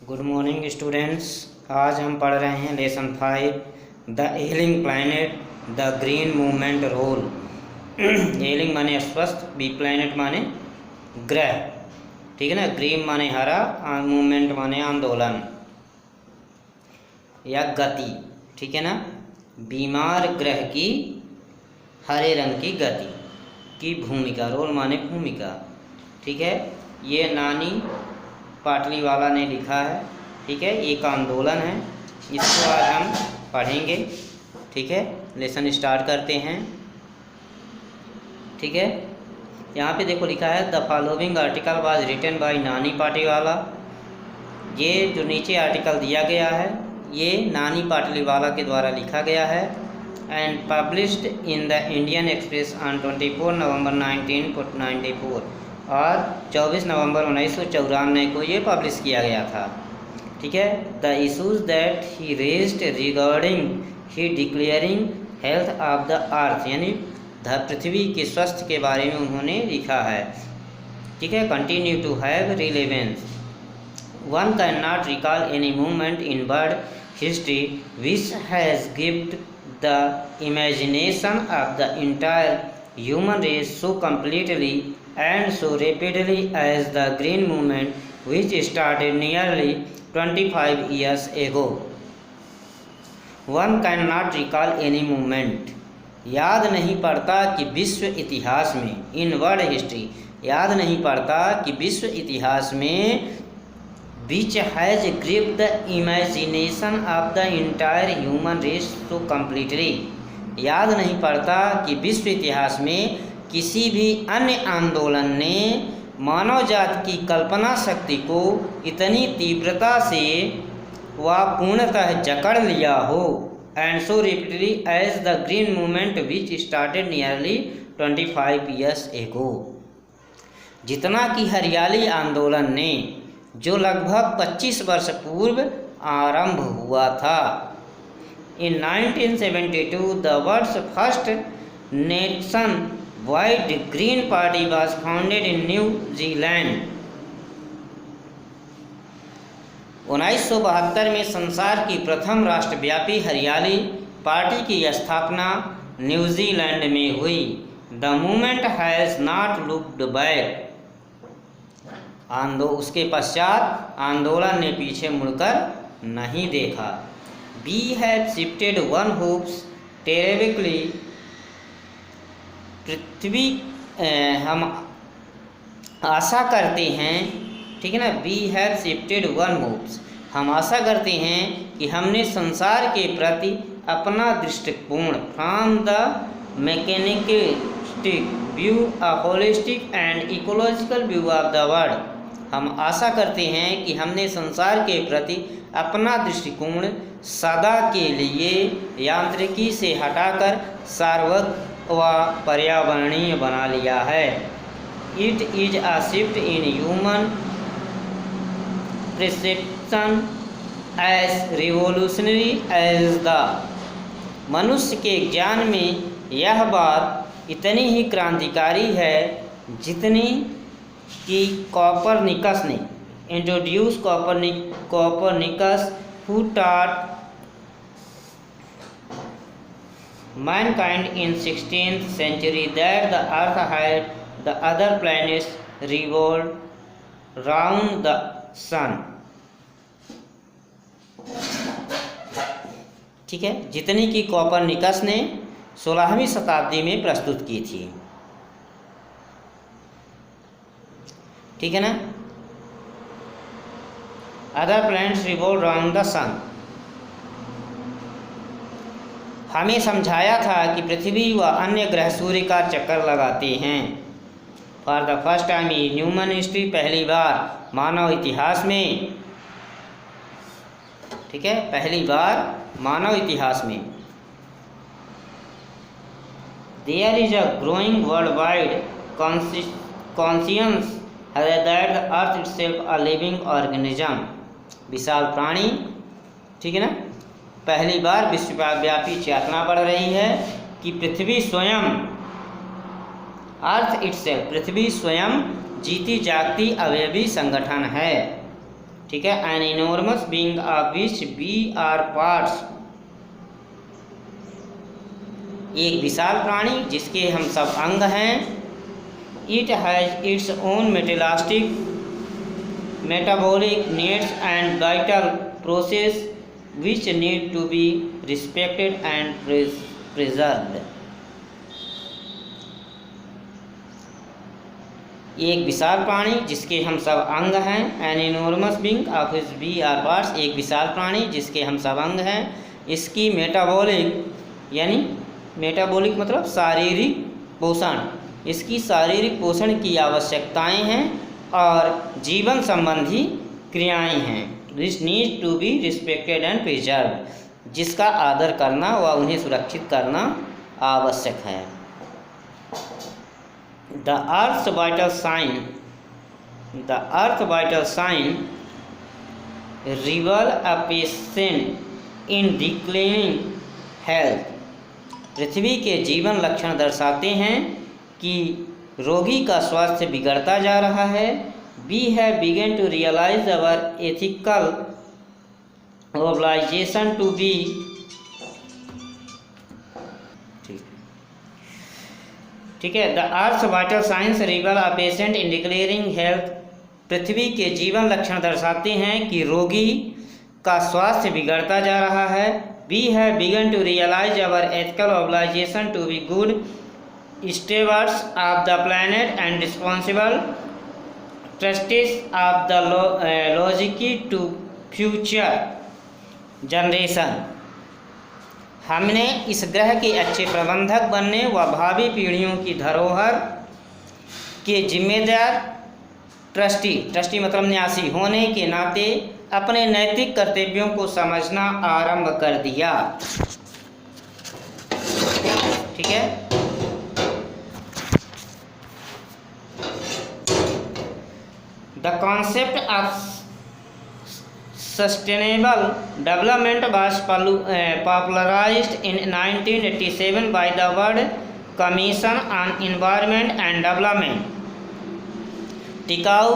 Good morning students. आज हम पढ़ रहे हैं lesson 5 the ailing planet the green movement role. Ailing माने स्वस्थ, बी प्लैनेट माने ग्रह, ठीक है ना। ग्रीन माने हरा, मूवमेंट माने आंदोलन या गति, ठीक है ना। बीमार ग्रह की हरे रंग की गति की भूमिका, रोल माने भूमिका, ठीक है। ये नानी पाटलीवाला ने लिखा है, ठीक है। एक आंदोलन है, इसको आज हम पढ़ेंगे, ठीक है। लेसन स्टार्ट करते हैं, ठीक है। यहाँ पे देखो लिखा है the following article was written by Nani Palkhivala. ये जो नीचे आर्टिकल दिया गया है ये नानी पाटलीवाला के द्वारा लिखा गया है and published in the Indian express on 24 नवंबर 1994 और 24 नवंबर 1994 को ये पब्लिश किया गया था, ठीक है। The issues that he raised regarding he declaring health of the earth, यानी पृथ्वी के स्वास्थ्य के बारे में उन्होंने लिखा है, ठीक है। Continue to have relevance. One can not recall any movement in world history which has gived the imagination of the entire human race so completely and so rapidly as the green movement which started nearly 25 years ago. One cannot recall any movement. याद नहीं पड़ता कि विश्व इतिहास में, इन world history, याद नहीं पड़ता कि विश्व इतिहास में which has gripped the imagination of the entire human race so completely. याद नहीं पड़ता कि विश्व इतिहास में किसी भी अन्य आंदोलन ने मानव जाति की कल्पना शक्ति को इतनी तीव्रता से व पूर्णतः जकड़ लिया हो। And so repeatedly as the green movement which started nearly 25 years ago. जितना कि हरियाली आंदोलन ने, जो लगभग 25 वर्ष पूर्व आरंभ हुआ था। In 1972 the world's first nationwide green party was founded in New Zealand. 1972 में संसार की प्रथम राष्ट्रव्यापी हरियाली पार्टी की स्थापना न्यूजीलैंड में हुई। The movement has not looked back. उसके पश्चात आंदोलन ने पीछे मुड़कर नहीं देखा। We have shifted one's hopes terrifically. पृथ्वी हम आशा करते हैं, ठीक है ना। We have shifted one's hopes, हम आशा करते हैं कि हमने संसार के प्रति अपना दृष्टिकोण from the mechanistic view a holistic and ecological view of the world. हम आशा करते हैं कि हमने संसार के प्रति अपना दृष्टिकोण सदा के लिए यांत्रिकी से हटाकर सार्वत्रिक व पर्यावरणीय बना लिया है। It is a shift in human perception as revolutionary as the. मनुष्य के ज्ञान में यह बात इतनी ही क्रांतिकारी है जितनी कि कोपरनिकस ने introduce Copernicus who taught mankind in 16th century that the earth had the other planets revolve round the sun, ठीक है। जितनी कि कोपरनिकस ने 16वीं शताब्दी में प्रस्तुत की थी, ठीक है ना। Other planets revolve round the sun. हमें समझाया था कि पृथ्वी व अन्य ग्रह सूर्य का चक्कर लगाते हैं। For the first time in human history, पहली बार मानव इतिहास में, ठीक है, पहली बार मानव इतिहास में। There is a growing world wide conscience that the earth itself a living organism. विशाल प्राणी, ठीक है ना। पहली बार विश्वव्यापी चेतना बढ़ रही है कि पृथ्वी स्वयं, अर्थ इटसेल्फ, पृथ्वी स्वयं जीती जागती अवयवी संगठन है। ठीक है, an enormous being of which we are parts, एक विशाल प्राणी जिसके हम सब अंग हैं। It has its own metabolic needs and vital process which need to be respected and preserved। एक विशाल प्राणी जिसके हम सब अंग हैं, an enormous being of his we are parts, एक विशाल प्राणी जिसके हम सब अंग हैं। इसकी मेटाबॉलिक यानी मेटाबॉलिक मतलब शारीरिक पोषण, इसकी शारीरिक पोषण की आवश्यकताएं हैं और जीवन संबंधी क्रियाएं हैं। This need to be respected and preserve, जिसका आदर करना व उन्हें सुरक्षित करना आवश्यक है। The earth vital sign reveal a patient in declining health, पृथ्वी के जीवन लक्षण दर्शाते हैं कि रोगी का स्वास्थ्य बिगड़ता जा रहा है। We have begun to realize our ethical obligation to be ठीक है। The earth vital science reveal a patient in declaring health, पृथ्वी के जीवन लक्षण दर्शाते हैं कि रोगी का स्वास्थ्य बिगड़ता जा रहा है। We have begun to realize our ethical obligation to be good stewards of the planet and responsible trustees of the legacy to future generation। हमने इस ग्रह के अच्छे प्रबंधक बनने व भावी पीढ़ियों की धरोहर के जिम्मेदार ट्रस्टी मतलब न्यासी होने के नाते अपने नैतिक कर्तव्यों को समझना आरंभ कर दिया। ठीक है। The concept of sustainable development was popularized in 1987 by the World Commission on Environment and Development। टिकाऊ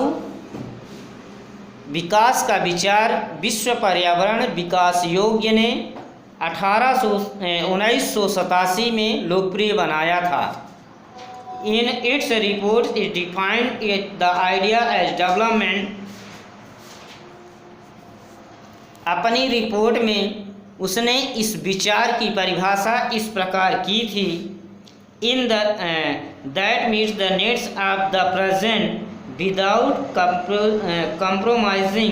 विकास का विचार विश्व पर्यावरण विकास योग्य ने 1987 में लोकप्रिय बनाया था। In its report, it defined the idea as development। अपनी रिपोर्ट में उसने इस विचार की परिभाषा इस प्रकार की थी, in the that meets the needs of the present without compromising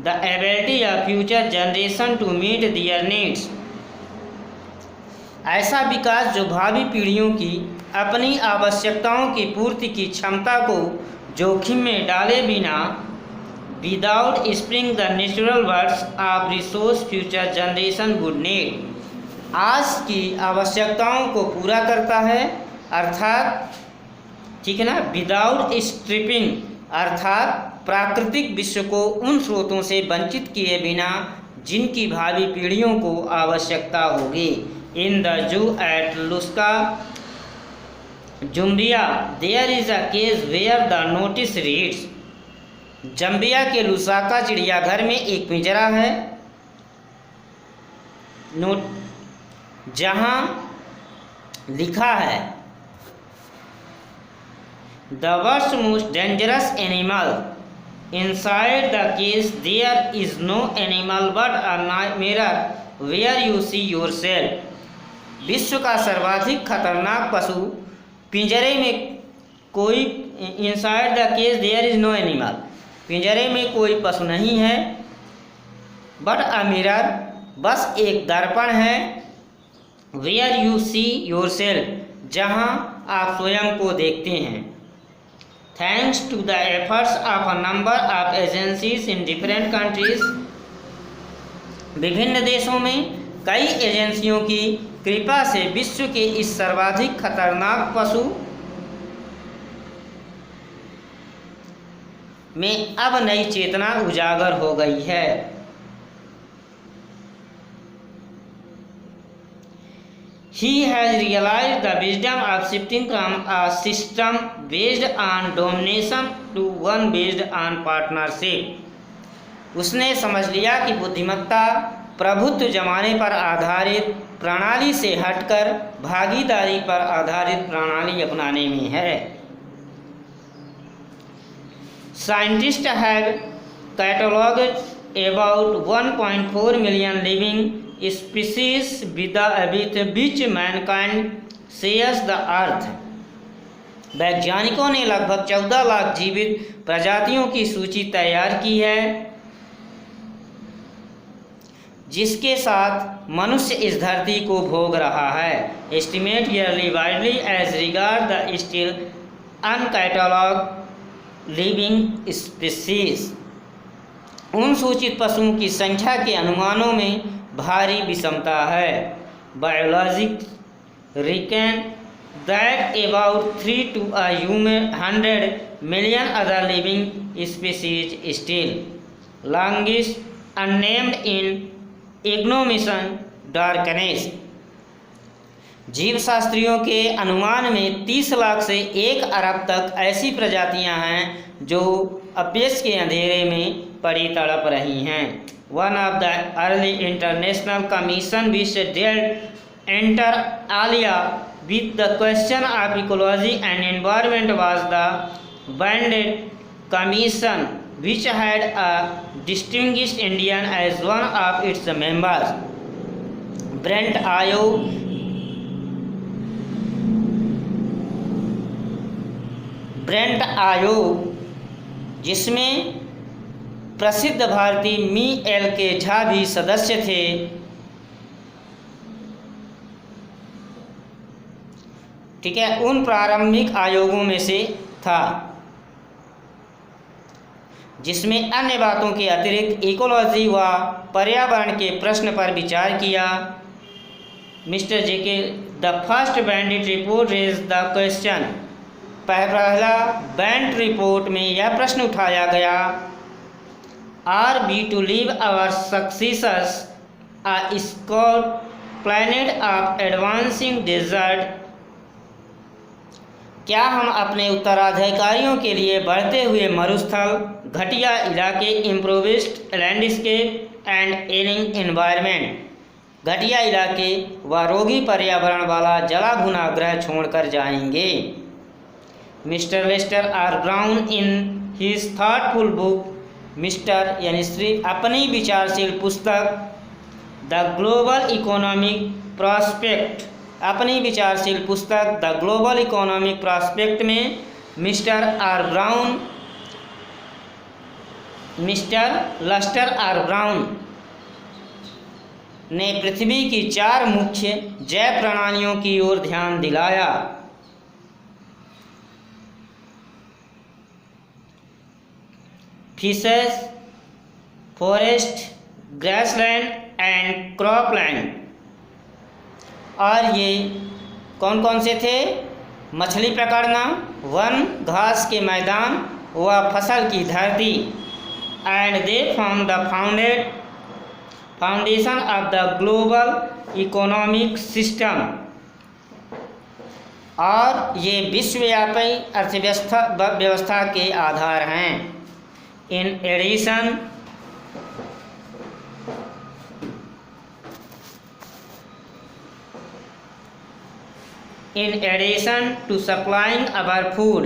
the ability of future generation to meet their needs। ऐसा विकास जो भावी पीढ़ियों की अपनी आवश्यकताओं की पूर्ति की क्षमता को जोखिम में डाले बिना, without spring the natural words of resource future generation would need, आज की आवश्यकताओं को पूरा करता है, अर्थात ठीक है ना, विदाउट स्ट्रिपिंग अर्थात प्राकृतिक विश्व को उन स्रोतों से वंचित किए बिना जिनकी भावी पीढ़ियों को आवश्यकता होगी। In the zoo at Lusaka Zambia there is a cage where the notice reads. Zambia के लुसाका चिड़ियाघर में एक पिंजरा है जहां लिखा है the worst most dangerous animal inside the cage there is no animal but a mirror where you see yourself. विश्व का सर्वाधिक खतरनाक पशु पिंजरे में कोई, inside the cage there is no animal, पिंजरे में कोई पशु नहीं है, बट अ मिरर बस एक दर्पण है, वेयर यू सी योरसेल्फ जहां आप स्वयं को देखते हैं। Thanks to the efforts of a number of agencies in different countries, विभिन्न देशों में कई एजेंसियों की कृपा से विश्व के इस सर्वाधिक खतरनाक पशु में अब नई चेतना उजागर हो गई है। He has realized the wisdom of shifting from a system based on domination to one based on partnership। उसने समझ लिया कि बुद्धिमत्ता प्रभुत्व जमाने पर आधारित प्रणाली से हटकर भागीदारी पर आधारित प्रणाली अपनाने में है। Scientist have catalogued about 1.4 million living species with which mankind shares the earth। वैज्ञानिकों ने लगभग 14 लाख जीवित प्रजातियों की सूची तैयार की है जिसके साथ मनुष्य इस धरती को भोग रहा है। Estimate early widely as regard the still uncatalogued living species. उन सूचित पशुओं की संख्या के अनुमानों में भारी विषमता है। Biologist reckon that about 3 to 100 million other living species still languish unnamed in ignominious darkness। जीव शास्त्रियों के अनुमान में 30 लाख से 1 अरब तक ऐसी प्रजातियां हैं जो अभ्यस के अंधेरे में पड़ी तड़प रही हैं। One of the early international commission which dealt inter alia with the question of ecology and environment was the Brandt commission which had a distinguished Indian as one of its members. Brandt आयोग जिसमें प्रसिद्ध भारतीय मी L के झा भी सदस्य थे, ठीक है, उन प्रारंभिक आयोगों में से था जिसमें अन्य बातों के अतिरिक्त इकोलॉजी व पर्यावरण के प्रश्न पर विचार किया। Mister JK the first banded report raise the question. पहला बैंड रिपोर्ट में यह प्रश्न उठाया गया, are we to leave our successors a scorched planet of advancing desert. क्या हम अपने उत्तराधिकारियों के लिए बढ़ते हुए मरुस्थल, घटिया इलाके, इम्प्रोविज्ड लैंडस्केप एंड एलिंग एनवायरनमेंट, घटिया इलाके व रोगी पर्यावरण वाला जला भुना ग्रह छोड़कर जाएंगे। Mister Lester R Brown in his thoughtful book, mister यानी श्री अपनी विचारशील पुस्तक द ग्लोबल इकोनॉमिक प्रॉस्पेक्ट, अपनी विचारशील पुस्तक द ग्लोबल इकोनॉमिक प्रॉस्पेक्ट में मिस्टर लस्टर आर ब्राउन ने पृथ्वी की 4 मुख्य जैव प्रणालियों की ओर ध्यान दिलाया। Fishes, forest, grassland and cropland. और ये कौन कौन से थे? मछली पकड़ना, वन, घास के मैदान व फसल की धरती। And they form the foundation of the global economic system. और ये विश्वव्यापी अर्थव्यवस्था के आधार हैं। In addition to supplying our food,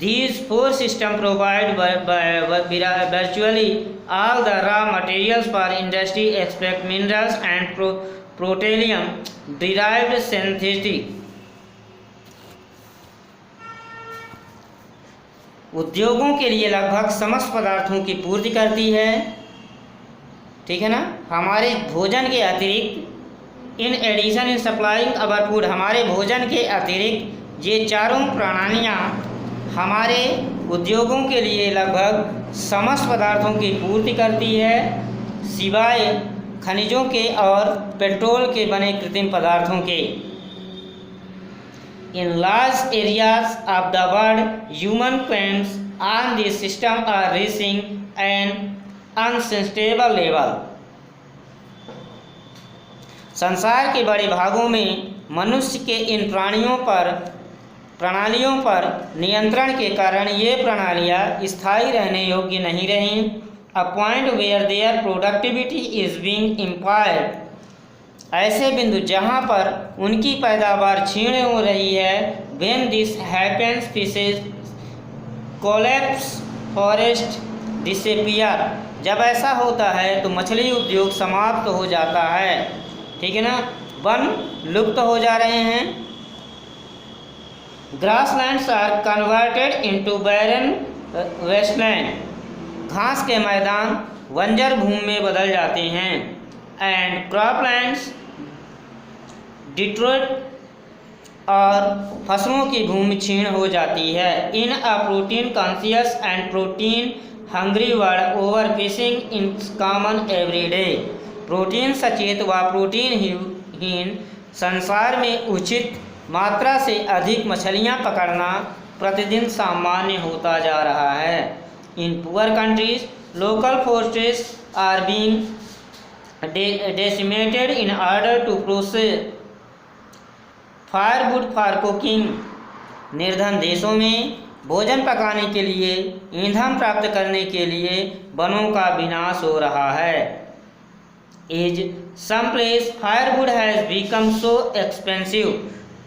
these 4 systems provide virtually all the raw materials for industry except minerals and petroleum derived synthetic। उद्योगों के लिए लगभग समस्त पदार्थों की पूर्ति करती है, ठीक है ना। हमारे भोजन के अतिरिक्त, in addition in supplying our food, हमारे भोजन के अतिरिक्त ये चारों प्रणालियाँ हमारे उद्योगों के लिए लगभग समस्त पदार्थों की पूर्ति करती है, सिवाय खनिजों के और पेट्रोल के बने कृत्रिम पदार्थों के। In large areas of the world, human claims on this system are reaching an unsustainable level। संसार के बड़े भागों में मनुष्य के इन प्रणालियों पर नियंत्रण के कारण ये प्रणालियाँ स्थायी रहने योग्य नहीं रहीं a point where there productivity is being impaired, ऐसे बिंदु जहाँ पर उनकी पैदावार क्षीण हो रही है। When this happens fishes collapse, forest disappear, जब ऐसा होता है तो मछली उद्योग समाप्त हो जाता है। ठीक है ना, वन लुप्त हो जा रहे हैं। Grasslands are converted into barren wasteland, घास के मैदान बंजर भूमि में बदल जाते हैं। एंड क्रॉपलैंड्स डिट्रॉइट, और फसलों की भूमि क्षीण हो जाती है। In a protein conscious and protein hungry world, overfishing in common everyday, protein सचेत व प्रोटीन हीन संसार में उचित मात्रा से अधिक मछलियां पकड़ना प्रतिदिन सामान्य होता जा रहा है। In poor countries local forests are being decimated in order to process firewood for cooking, निर्धन देशों में भोजन पकाने के लिए ईंधन प्राप्त करने के लिए वनों का विनाश हो रहा है। Is some place firewood has become so expensive,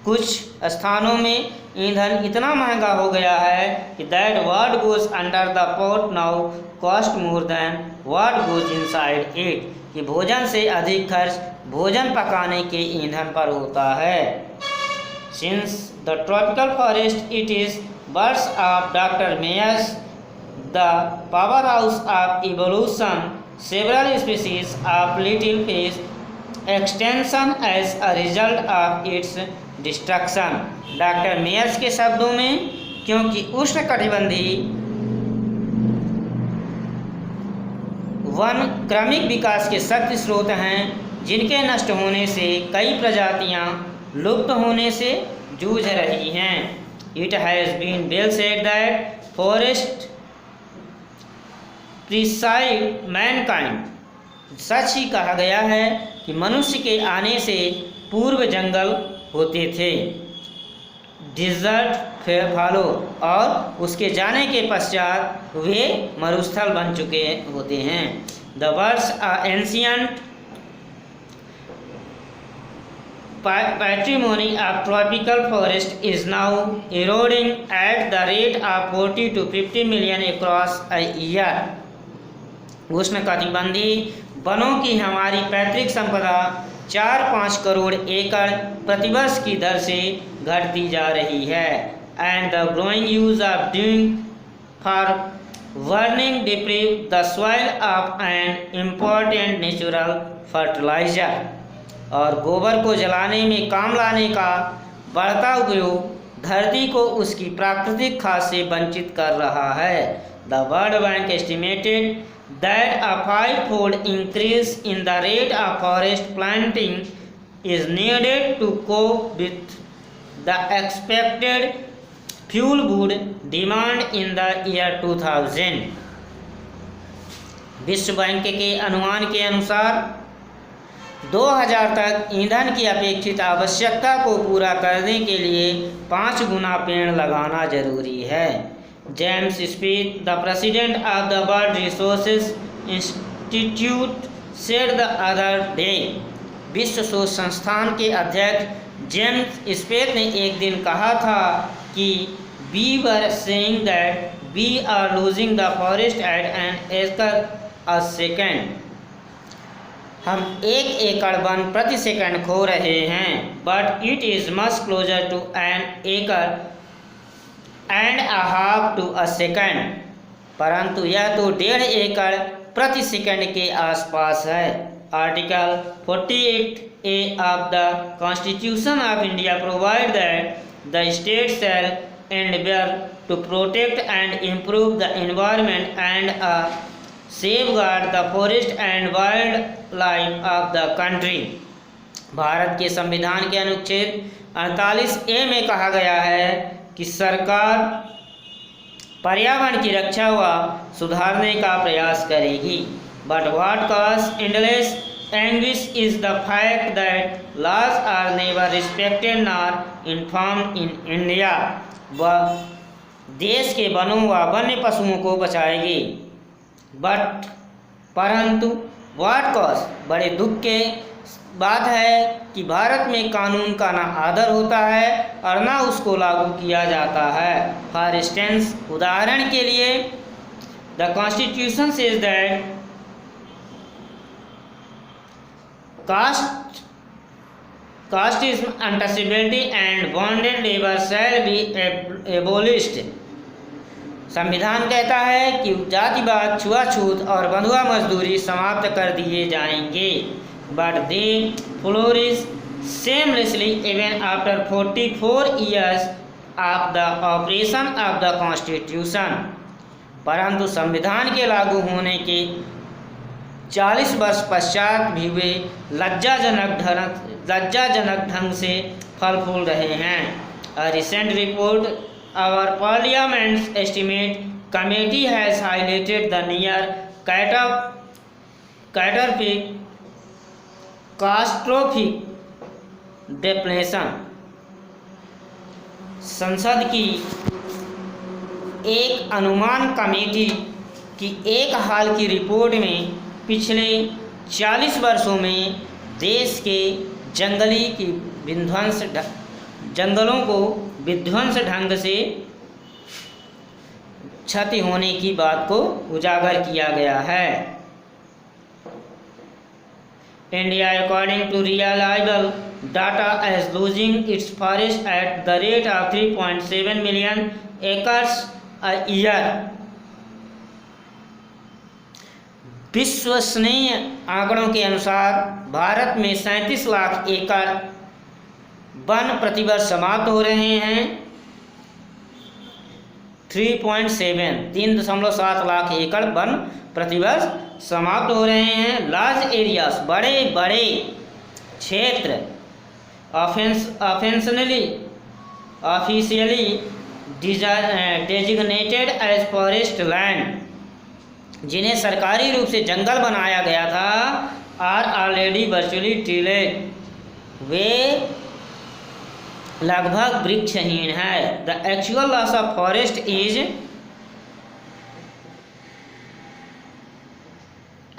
कुछ स्थानों में ईंधन इतना महंगा हो गया है कि that what goes under the pot now cost more than what goes inside it, कि भोजन से अधिक खर्च भोजन पकाने के ईंधन पर होता है। Since the tropical forest it is words of Dr. Mayer's, the powerhouse of evolution, several species of little fish extinction as a result of its destruction। Doctor Myers के शब्दों में, क्योंकि उष्णकटिबंधीय वन क्रमिक विकास के शक्ति स्रोत हैं, जिनके नष्ट होने से कई प्रजातियां लुप्त होने से जूझ रही हैं। It has been well said that forest precede mankind, सच ही कहा गया है कि मनुष्य के आने से पूर्व जंगल होते थे, डिजर्ट फॉलो, और उसके जाने के पश्चात वे मरुस्थल बन चुके होते हैं। The words are ancient patrimony of tropical forest is now eroding at the rate of 40 to 50 million across a year। उष्णकटिबंधीय वनों की हमारी पैतृक संपदा 4-5 करोड़ एकड़ प्रतिवर्ष की दर से घटती जा रही है। And the growing use of dung for burning deprive the soil of an important natural fertiliser, और गोबर को जलाने में काम लाने का बढ़ता उपयोग धरती को उसकी प्राकृतिक खाद से वंचित कर रहा है। The world bank estimated that a 5-fold increase in the rate of forest planting is needed to cope with the expected fuel wood demand in the year 2000। विश्व बैंक के अनुमान के अनुसार 2000 तक ईंधन की अपेक्षित आवश्यकता को पूरा करने के लिए 5 गुना पेड़ लगाना जरूरी है। James Smith, the president of the world resources institute, said the other day, विश्व शोध संस्थान के अध्यक्ष जेम्स स्मिथ ने एक दिन कहा था कि we were saying that we are losing the forest at an acre a second, हम 1 एकड़ वन प्रति सेकंड खो रहे हैं। But it is much closer to an acre and a half to a second, परंतु यह तो 1.5 एकड़ प्रति सेकंड के आसपास है। Article 48A of the constitution of India provide that the state shall endeavor to protect and improve the environment and safeguard the forest and wildlife of the country। Bharat के संविधान के अनुच्छेद 48A में कहा गया है कि सरकार पर्यावरण की रक्षा व सुधारने का प्रयास करेगी। But what cause endless anguish is the fact that laws are never respected nor informed in India. वह देश के वनों व वन्य पशुओं को बचाएगी, बट परंतु व्हाट कॉज बड़े दुख के बात है कि भारत में कानून का ना आदर होता है और ना उसको लागू किया जाता है। फॉर इंस्टेंस उदाहरण के लिए the constitution says that caste is untouchability and bonded labor shall be abolished। संविधान कहता है कि जातिवाद, छुआछूत और बंधुआ मजदूरी समाप्त कर दिए जाएंगे। But they flourish shamelessly even after 44 years of the operation of the constitution। परंतु संविधान के लागू होने के 40 वर्ष पश्चात भी वे लज्जाजनक ढंग से फल फूल रहे हैं। A recent report our Parliament's estimate committee has highlighted the near catastrophic depletion। संसद की एक अनुमान कमेटी की एक हाल की रिपोर्ट में पिछले 40 वर्षों में देश के जंगलों को विध्वंस ढंग से क्षति होने की बात को उजागर किया गया है। India according to reliable data is losing its forest at the rate of 3.7 million acres a year। विश्वसनीय आंकड़ों के अनुसार भारत में 37 लाख एकड़ वन प्रतिवर्ष समाप्त हो रहे हैं। 3.7 लाख एकड़ वन प्रतिवर्ष समाप्त हो रहे हैं। लार्ज एरियाज बड़े बड़े क्षेत्र officially designated as forest land, जिन्हें सरकारी रूप से जंगल बनाया गया था, आर ऑलरेडी वर्चुअली टिलेड, वे लगभग वृक्षहीन है। The actual loss of forest is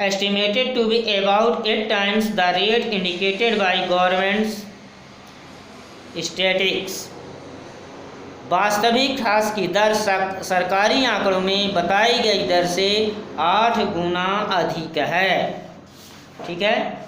estimated to be about 8 times the rate indicated by government's statistics। वास्तविक ह्रास की दर सरकारी आंकड़ों में बताई गई दर से 8 गुना अधिक है। ठीक है।